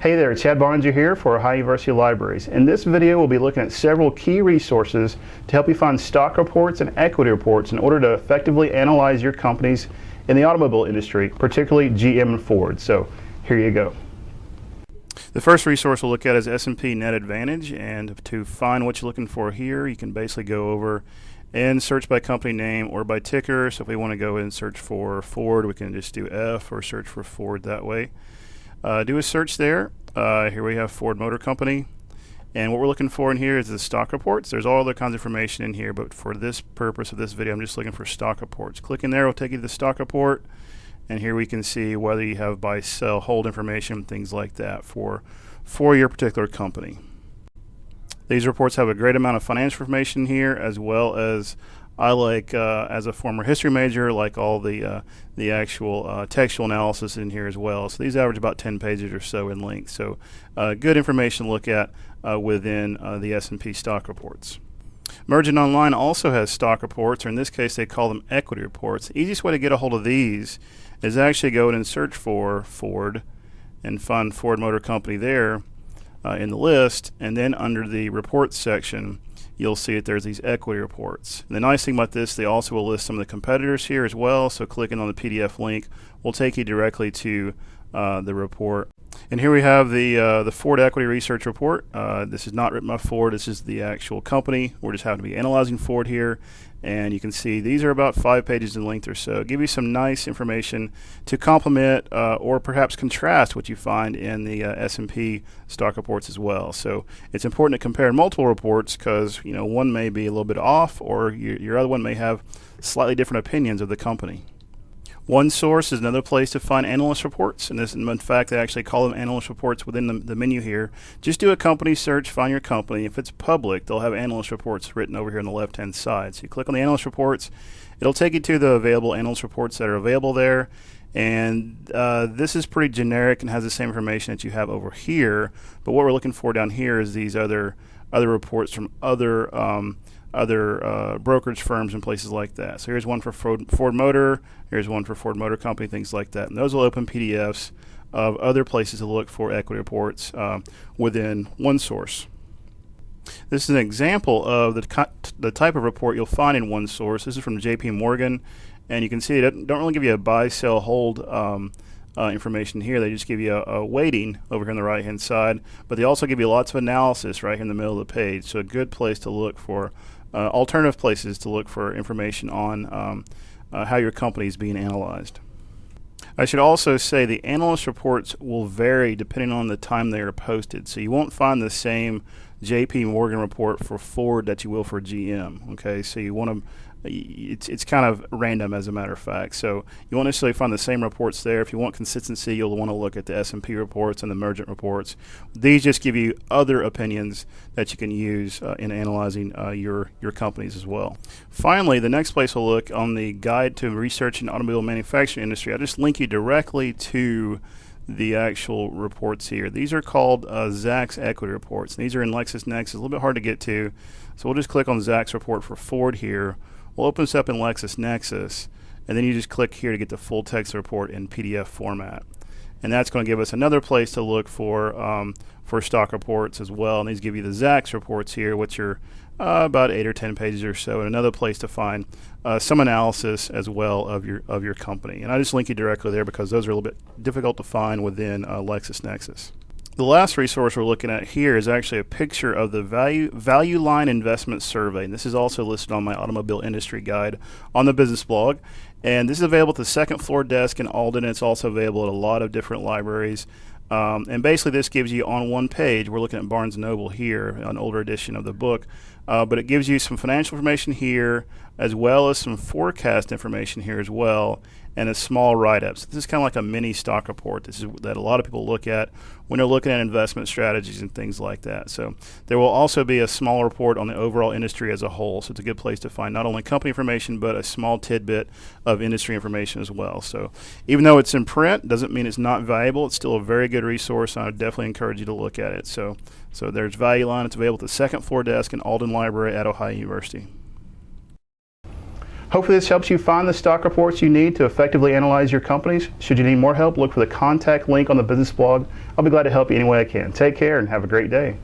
Hey there, Chad Barnes here for Ohio University Libraries. In this video, we'll be looking at several key resources to help you find stock reports and equity reports in order to effectively analyze your companies in the automobile industry, particularly GM and Ford. So here you go. The first resource we'll look at is S&P Net Advantage, and to find what you're looking for here, you can basically go over and search by company name or by ticker. So if we want to go and search for Ford, we can just do F or search for Ford that way. Do a search there. Here we have Ford Motor Company, and what we're looking for in here is the stock reports. There's all other kinds of information in here, but for this purpose of this video, I'm just looking for stock reports. Clicking there will take you to the stock report, and here we can see whether you have buy, sell, hold information, things like that for your particular company. These reports have a great amount of financial information here, as well as I like, as a former history major, like all the actual textual analysis in here as well. So these average about 10 pages or so in length. So good information to look at within the S&P stock reports. Mergent Online also has stock reports, or in this case they call them equity reports. The easiest way to get a hold of these is actually go in and search for Ford and find Ford Motor Company there in the list, and then under the reports section you'll see that there's these equity reports. And the nice thing about this, they also will list some of the competitors here as well, so clicking on the PDF link will take you directly to the report. And here we have the Ford Equity Research Report. This is not written by Ford, this is the actual company. We're just happen to be analyzing Ford here, and you can see these are about 5 pages in length or so. Give you some nice information to complement or perhaps contrast what you find in the S&P stock reports as well. So it's important to compare multiple reports because one may be a little bit off, or your other one may have slightly different opinions of the company. OneSource is another place to find analyst reports, and this, in fact, they actually call them analyst reports within the menu here. Just do a company search, find your company. If it's public, they'll have analyst reports written over here on the left-hand side. So you click on the analyst reports, it'll take you to the available analyst reports that are available there, and this is pretty generic and has the same information that you have over here. But what we're looking for down here is these other reports from other brokerage firms and places like that. So here's one for Ford Motor, here's one for Ford Motor Company, things like that. And those will open PDFs of other places to look for equity reports within OneSource. This is an example of the type of report you'll find in OneSource. This is from JP Morgan, and you can see it don't really give you a buy, sell, hold information here. They just give you a weighting over here on the right hand side, but they also give you lots of analysis right here in the middle of the page. So a good place to look for alternative places to look for information on how your company is being analyzed. I should also say the analyst reports will vary depending on the time they are posted. So you won't find the same JP Morgan report for Ford that you will for GM. Okay, so you want to it's kind of random, as a matter of fact. So you won't necessarily find the same reports there. If you want consistency, you'll want to look at the S&P reports and the Mergent reports. These just give you other opinions that you can use in analyzing your companies as well. Finally, the next place we'll look on the Guide to Research in Automobile Manufacturing Industry. I'll just link you directly to the actual reports here. These are called Zacks Equity Reports. And these are in LexisNexis. A little bit hard to get to, so we'll just click on Zacks report for Ford here. We'll open this up in LexisNexis, and then you just click here to get the full text report in PDF format. And that's going to give us another place to look for stock reports as well. And these give you the Zacks reports here, which are about 8 or 10 pages or so, and another place to find some analysis as well of your company. And I just link you directly there because those are a little bit difficult to find within LexisNexis. The last resource we're looking at here is actually a picture of the value line investment survey. And this is also listed on my automobile industry guide on the business blog. And this is available at the second floor desk in Alden. It's also available at a lot of different libraries. And basically this gives you on one page, we're looking at Barnes & Noble here, an older edition of the book, but it gives you some financial information here as well as some forecast information here as well, and a small write-up. So this is kind of like a mini stock report. This is that a lot of people look at when they're looking at investment strategies and things like that. So there will also be a small report on the overall industry as a whole. So it's a good place to find not only company information, but a small tidbit of industry information as well. So even though it's in print, doesn't mean it's not valuable. It's still a very good resource, and I would definitely encourage you to look at it. So there's Value Line. It's available at the second floor desk in Alden Library at Ohio University. Hopefully this helps you find the stock reports you need to effectively analyze your companies. Should you need more help, look for the contact link on the business blog. I'll be glad to help you any way I can. Take care and have a great day.